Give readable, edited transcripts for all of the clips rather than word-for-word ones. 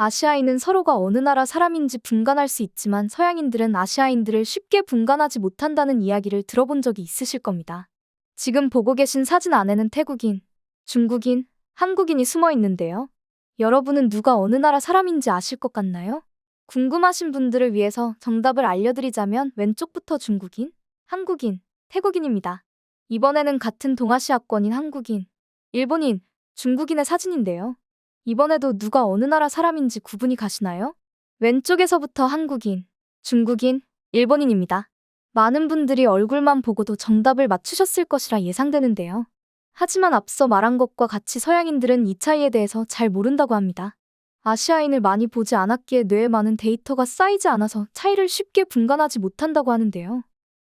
아시아인은 서로가 어느 나라 사람인지 분간할 수 있지만 서양인들은 아시아인들을 쉽게 분간하지 못한다는 이야기를 들어본 적이 있으실 겁니다. 지금 보고 계신 사진 안에는 태국인, 중국인, 한국인이 숨어 있는데요. 여러분은 누가 어느 나라 사람인지 아실 것 같나요? 궁금하신 분들을 위해서 정답을 알려드리자면 왼쪽부터 중국인, 한국인, 태국인입니다. 이번에는 같은 동아시아권인 한국인, 일본인, 중국인의 사진인데요. 이번에도 누가 어느 나라 사람인지 구분이 가시나요? 왼쪽에서부터 한국인, 중국인, 일본인입니다. 많은 분들이 얼굴만 보고도 정답을 맞추셨을 것이라 예상되는데요. 하지만 앞서 말한 것과 같이 서양인들은 이 차이에 대해서 잘 모른다고 합니다. 아시아인을 많이 보지 않았기에 뇌에 많은 데이터가 쌓이지 않아서 차이를 쉽게 분간하지 못한다고 하는데요.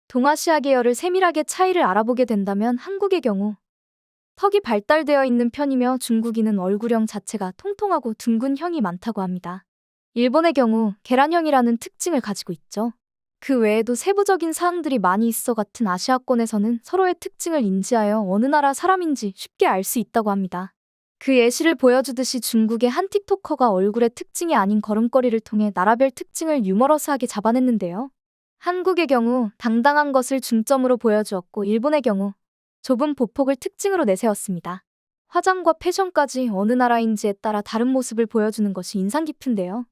동아시아 계열을 세밀하게 차이를 알아보게 된다면 한국의 경우 턱이 발달되어 있는 편이며 중국인은 얼굴형 자체가 통통하고 둥근 형이 많다고 합니다. 일본의 경우 계란형이라는 특징을 가지고 있죠. 그 외에도 세부적인 사항들이 많이 있어 같은 아시아권에서는 서로의 특징을 인지하여 어느 나라 사람인지 쉽게 알 수 있다고 합니다. 그 예시를 보여주듯이 중국의 한 틱토커가 얼굴의 특징이 아닌 걸음걸이를 통해 나라별 특징을 유머러스하게 잡아냈는데요. 한국의 경우 당당한 것을 중점으로 보여주었고 일본의 경우 좁은 보폭을 특징으로 내세웠습니다. 화장과 패션까지 어느 나라인지에 따라 다른 모습을 보여주는 것이 인상 깊은데요.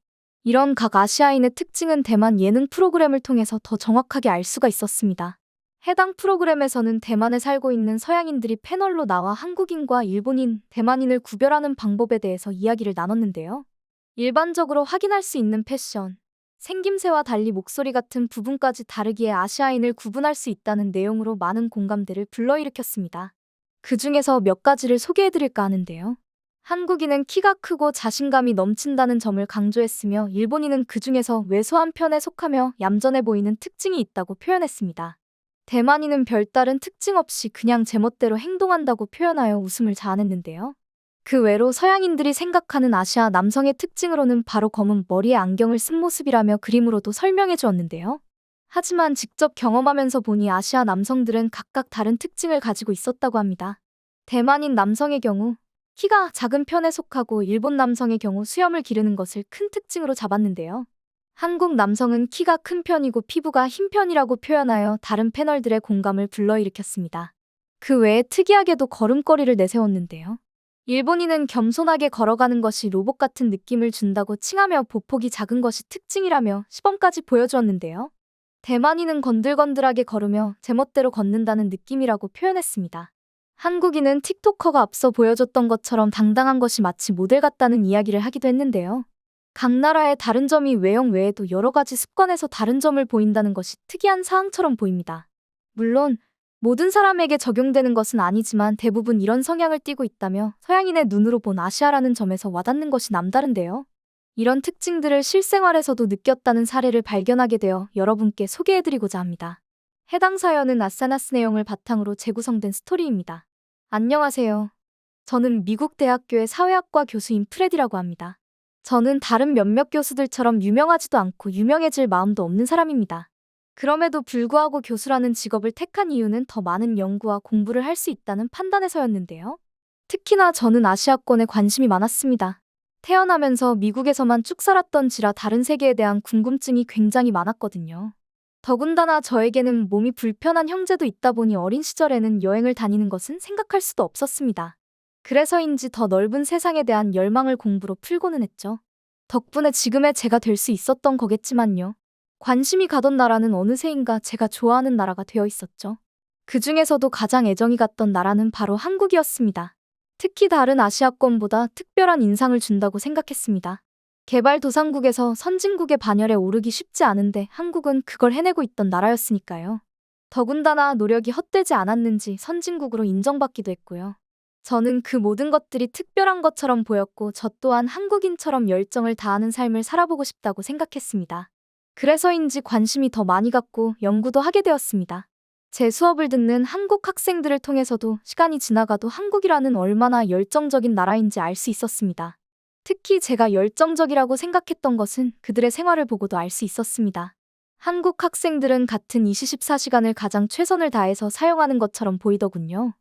이런 각 아시아인의 특징은 대만 예능 프로그램을 통해서 더 정확하게 알 수가 있었습니다. 해당 프로그램에서는 대만에 살고 있는 서양인들이 패널로 나와 한국인과 일본인, 대만인을 구별하는 방법에 대해서 이야기를 나눴는데요. 일반적으로 확인할 수 있는 패션, 생김새와 달리 목소리 같은 부분까지 다르기에 아시아인을 구분할 수 있다는 내용으로 많은 공감대를 불러일으켰습니다. 그 중에서 몇 가지를 소개해드릴까 하는데요. 한국인은 키가 크고 자신감이 넘친다는 점을 강조했으며 일본인은 그 중에서 왜소한 편에 속하며 얌전해 보이는 특징이 있다고 표현했습니다. 대만인은 별다른 특징 없이 그냥 제멋대로 행동한다고 표현하여 웃음을 자아냈는데요. 그 외로 서양인들이 생각하는 아시아 남성의 특징으로는 바로 검은 머리에 안경을 쓴 모습이라며 그림으로도 설명해 주었는데요. 하지만 직접 경험하면서 보니 아시아 남성들은 각각 다른 특징을 가지고 있었다고 합니다. 대만인 남성의 경우 키가 작은 편에 속하고 일본 남성의 경우 수염을 기르는 것을 큰 특징으로 잡았는데요. 한국 남성은 키가 큰 편이고 피부가 흰 편이라고 표현하여 다른 패널들의 공감을 불러일으켰습니다. 그 외에 특이하게도 걸음걸이를 내세웠는데요. 일본인은 겸손하게 걸어가는 것이 로봇 같은 느낌을 준다고 칭하며 보폭이 작은 것이 특징이라며 시범까지 보여주었는데요. 대만인은 건들건들하게 걸으며 제멋대로 걷는다는 느낌이라고 표현했습니다. 한국인은 틱토커가 앞서 보여줬던 것처럼 당당한 것이 마치 모델 같다는 이야기를 하기도 했는데요. 각 나라의 다른 점이 외형 외에도 여러 가지 습관에서 다른 점을 보인다는 것이 특이한 사항처럼 보입니다. 물론 모든 사람에게 적용되는 것은 아니지만 대부분 이런 성향을 띠고 있다며 서양인의 눈으로 본 아시아라는 점에서 와닿는 것이 남다른데요. 이런 특징들을 실생활에서도 느꼈다는 사례를 발견하게 되어 여러분께 소개해드리고자 합니다. 해당 사연은 아사나스 내용을 바탕으로 재구성된 스토리입니다. 안녕하세요. 저는 미국 대학교의 사회학과 교수인 프레디라고 합니다. 저는 다른 몇몇 교수들처럼 유명하지도 않고 유명해질 마음도 없는 사람입니다. 그럼에도 불구하고 교수라는 직업을 택한 이유는 더 많은 연구와 공부를 할 수 있다는 판단에서였는데요. 특히나 저는 아시아권에 관심이 많았습니다. 태어나면서 미국에서만 쭉 살았던지라 다른 세계에 대한 궁금증이 굉장히 많았거든요. 더군다나 저에게는 몸이 불편한 형제도 있다 보니 어린 시절에는 여행을 다니는 것은 생각할 수도 없었습니다. 그래서인지 더 넓은 세상에 대한 열망을 공부로 풀고는 했죠. 덕분에 지금의 제가 될 수 있었던 거겠지만요. 관심이 가던 나라는 어느새인가 제가 좋아하는 나라가 되어 있었죠. 그 중에서도 가장 애정이 갔던 나라는 바로 한국이었습니다. 특히 다른 아시아권보다 특별한 인상을 준다고 생각했습니다. 개발도상국에서 선진국의 반열에 오르기 쉽지 않은데 한국은 그걸 해내고 있던 나라였으니까요. 더군다나 노력이 헛되지 않았는지 선진국으로 인정받기도 했고요. 저는 그 모든 것들이 특별한 것처럼 보였고 저 또한 한국인처럼 열정을 다하는 삶을 살아보고 싶다고 생각했습니다. 그래서인지 관심이 더 많이 갔고 연구도 하게 되었습니다. 제 수업을 듣는 한국 학생들을 통해서도 시간이 지나가도 한국이라는 얼마나 열정적인 나라인지 알 수 있었습니다. 특히 제가 열정적이라고 생각했던 것은 그들의 생활을 보고도 알 수 있었습니다. 한국 학생들은 같은 24시간을 가장 최선을 다해서 사용하는 것처럼 보이더군요.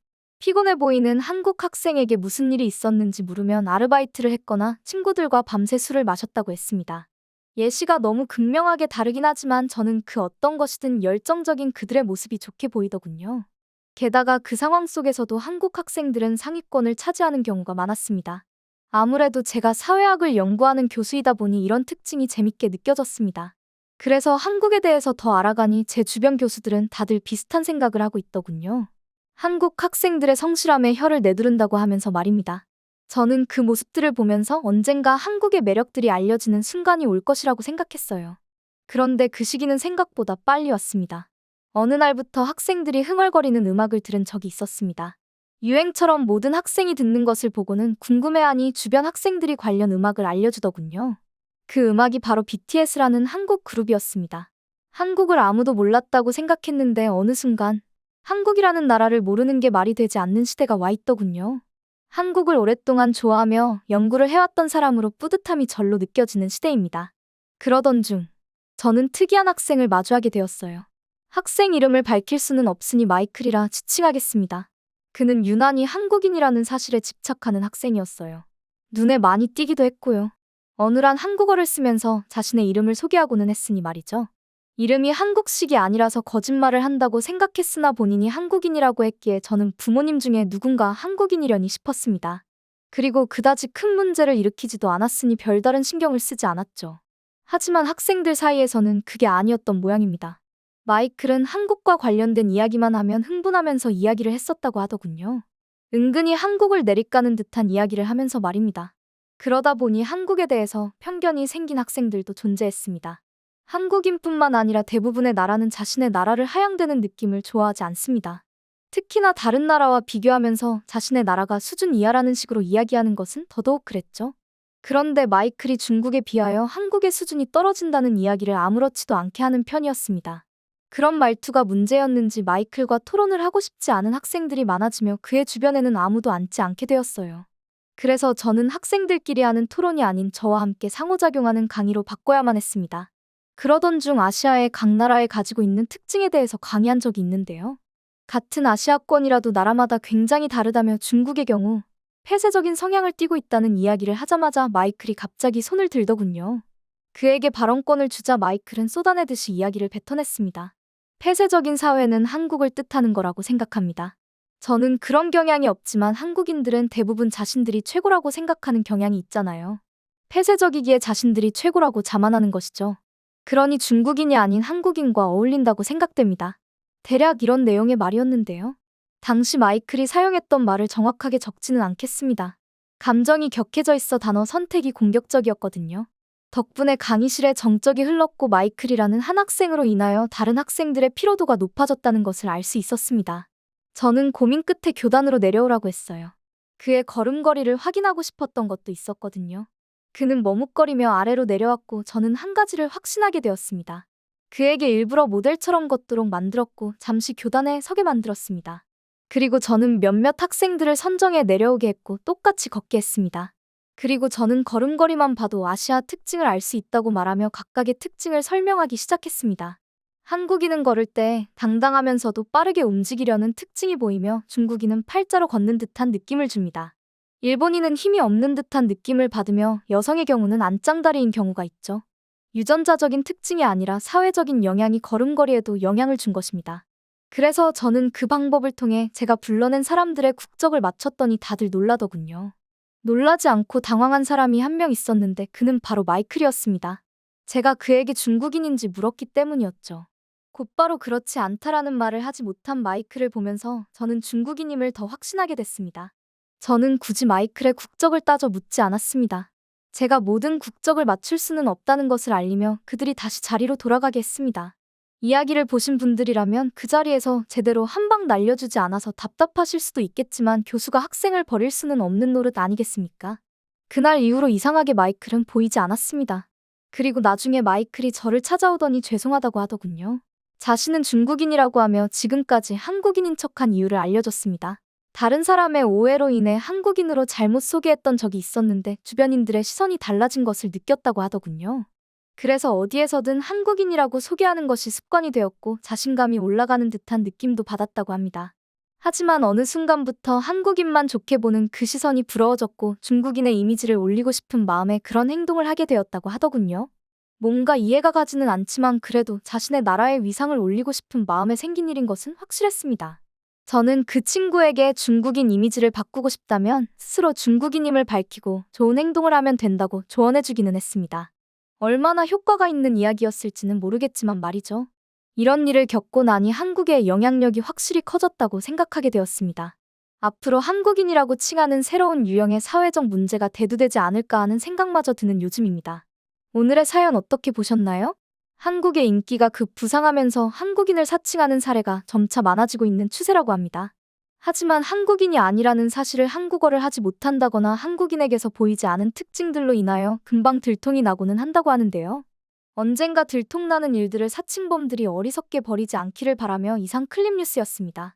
피곤해 보이는 한국 학생에게 무슨 일이 있었는지 물으면 아르바이트를 했거나 친구들과 밤새 술을 마셨다고 했습니다. 예시가 너무 극명하게 다르긴 하지만 저는 그 어떤 것이든 열정적인 그들의 모습이 좋게 보이더군요. 게다가 그 상황 속에서도 한국 학생들은 상위권을 차지하는 경우가 많았습니다. 아무래도 제가 사회학을 연구하는 교수이다 보니 이런 특징이 재밌게 느껴졌습니다. 그래서 한국에 대해서 더 알아가니 제 주변 교수들은 다들 비슷한 생각을 하고 있더군요. 한국 학생들의 성실함에 혀를 내두른다고 하면서 말입니다. 저는 그 모습들을 보면서 언젠가 한국의 매력들이 알려지는 순간이 올 것이라고 생각했어요. 그런데 그 시기는 생각보다 빨리 왔습니다. 어느 날부터 학생들이 흥얼거리는 음악을 들은 적이 있었습니다. 유행처럼 모든 학생이 듣는 것을 보고는 궁금해하니 주변 학생들이 관련 음악을 알려주더군요. 그 음악이 바로 BTS라는 한국 그룹이었습니다. 한국을 아무도 몰랐다고 생각했는데 어느 순간 한국이라는 나라를 모르는 게 말이 되지 않는 시대가 와 있더군요. 한국을 오랫동안 좋아하며 연구를 해왔던 사람으로 뿌듯함이 절로 느껴지는 시대입니다. 그러던 중 저는 특이한 학생을 마주하게 되었어요. 학생 이름을 밝힐 수는 없으니 마이클이라 지칭하겠습니다. 그는 유난히 한국인이라는 사실에 집착하는 학생이었어요. 눈에 많이 띄기도 했고요. 어눌한 한국어를 쓰면서 자신의 이름을 소개하고는 했으니 말이죠. 이름이 한국식이 아니라서 거짓말을 한다고 생각했으나 본인이 한국인이라고 했기에 저는 부모님 중에 누군가 한국인이려니 싶었습니다. 그리고 그다지 큰 문제를 일으키지도 않았으니 별다른 신경을 쓰지 않았죠. 하지만 학생들 사이에서는 그게 아니었던 모양입니다. 마이클은 한국과 관련된 이야기만 하면 흥분하면서 이야기를 했었다고 하더군요. 은근히 한국을 내리까는 듯한 이야기를 하면서 말입니다. 그러다 보니 한국에 대해서 편견이 생긴 학생들도 존재했습니다. 한국인뿐만 아니라 대부분의 나라는 자신의 나라를 하향되는 느낌을 좋아하지 않습니다. 특히나 다른 나라와 비교하면서 자신의 나라가 수준 이하라는 식으로 이야기하는 것은 더더욱 그랬죠. 그런데 마이클이 중국에 비하여 한국의 수준이 떨어진다는 이야기를 아무렇지도 않게 하는 편이었습니다. 그런 말투가 문제였는지 마이클과 토론을 하고 싶지 않은 학생들이 많아지며 그의 주변에는 아무도 앉지 않게 되었어요. 그래서 저는 학생들끼리 하는 토론이 아닌 저와 함께 상호작용하는 강의로 바꿔야만 했습니다. 그러던 중 아시아의 각 나라에 가지고 있는 특징에 대해서 강의한 적이 있는데요. 같은 아시아권이라도 나라마다 굉장히 다르다며 중국의 경우 폐쇄적인 성향을 띠고 있다는 이야기를 하자마자 마이클이 갑자기 손을 들더군요. 그에게 발언권을 주자 마이클은 쏟아내듯이 이야기를 뱉어냈습니다. 폐쇄적인 사회는 한국을 뜻하는 거라고 생각합니다. 저는 그런 경향이 없지만 한국인들은 대부분 자신들이 최고라고 생각하는 경향이 있잖아요. 폐쇄적이기에 자신들이 최고라고 자만하는 것이죠. 그러니 중국인이 아닌 한국인과 어울린다고 생각됩니다. 대략 이런 내용의 말이었는데요. 당시 마이클이 사용했던 말을 정확하게 적지는 않겠습니다. 감정이 격해져 있어 단어 선택이 공격적이었거든요. 덕분에 강의실에 정적이 흘렀고 마이클이라는 한 학생으로 인하여 다른 학생들의 피로도가 높아졌다는 것을 알 수 있었습니다. 저는 고민 끝에 교단으로 내려오라고 했어요. 그의 걸음걸이를 확인하고 싶었던 것도 있었거든요. 그는 머뭇거리며 아래로 내려왔고 저는 한 가지를 확신하게 되었습니다. 그에게 일부러 모델처럼 걷도록 만들었고 잠시 교단에 서게 만들었습니다. 그리고 저는 몇몇 학생들을 선정해 내려오게 했고 똑같이 걷게 했습니다. 그리고 저는 걸음걸이만 봐도 아시아 특징을 알 수 있다고 말하며 각각의 특징을 설명하기 시작했습니다. 한국인은 걸을 때 당당하면서도 빠르게 움직이려는 특징이 보이며 중국인은 팔자로 걷는 듯한 느낌을 줍니다. 일본인은 힘이 없는 듯한 느낌을 받으며 여성의 경우는 안짱다리인 경우가 있죠. 유전자적인 특징이 아니라 사회적인 영향이 걸음걸이에도 영향을 준 것입니다. 그래서 저는 그 방법을 통해 제가 불러낸 사람들의 국적을 맞췄더니 다들 놀라더군요. 놀라지 않고 당황한 사람이 한 명 있었는데 그는 바로 마이클이었습니다. 제가 그에게 중국인인지 물었기 때문이었죠. 곧바로 그렇지 않다라는 말을 하지 못한 마이클을 보면서 저는 중국인임을 더 확신하게 됐습니다. 저는 굳이 마이클의 국적을 따져 묻지 않았습니다. 제가 모든 국적을 맞출 수는 없다는 것을 알리며 그들이 다시 자리로 돌아가게 했습니다. 이야기를 보신 분들이라면 그 자리에서 제대로 한 방 날려주지 않아서 답답하실 수도 있겠지만 교수가 학생을 버릴 수는 없는 노릇 아니겠습니까? 그날 이후로 이상하게 마이클은 보이지 않았습니다. 그리고 나중에 마이클이 저를 찾아오더니 죄송하다고 하더군요. 자신은 중국인이라고 하며 지금까지 한국인인 척한 이유를 알려줬습니다. 다른 사람의 오해로 인해 한국인으로 잘못 소개했던 적이 있었는데 주변인들의 시선이 달라진 것을 느꼈다고 하더군요. 그래서 어디에서든 한국인이라고 소개하는 것이 습관이 되었고 자신감이 올라가는 듯한 느낌도 받았다고 합니다. 하지만 어느 순간부터 한국인만 좋게 보는 그 시선이 부러워졌고 중국인의 이미지를 올리고 싶은 마음에 그런 행동을 하게 되었다고 하더군요. 뭔가 이해가 가지는 않지만 그래도 자신의 나라의 위상을 올리고 싶은 마음에 생긴 일인 것은 확실했습니다. 저는 그 친구에게 중국인 이미지를 바꾸고 싶다면 스스로 중국인임을 밝히고 좋은 행동을 하면 된다고 조언해주기는 했습니다. 얼마나 효과가 있는 이야기였을지는 모르겠지만 말이죠. 이런 일을 겪고 나니 한국의 영향력이 확실히 커졌다고 생각하게 되었습니다. 앞으로 한국인이라고 칭하는 새로운 유형의 사회적 문제가 대두되지 않을까 하는 생각마저 드는 요즘입니다. 오늘의 사연 어떻게 보셨나요? 한국의 인기가 급부상하면서 한국인을 사칭하는 사례가 점차 많아지고 있는 추세라고 합니다. 하지만 한국인이 아니라는 사실을 한국어를 하지 못한다거나 한국인에게서 보이지 않은 특징들로 인하여 금방 들통이 나고는 한다고 하는데요. 언젠가 들통나는 일들을 사칭범들이 어리석게 버리지 않기를 바라며 이상 클립뉴스였습니다.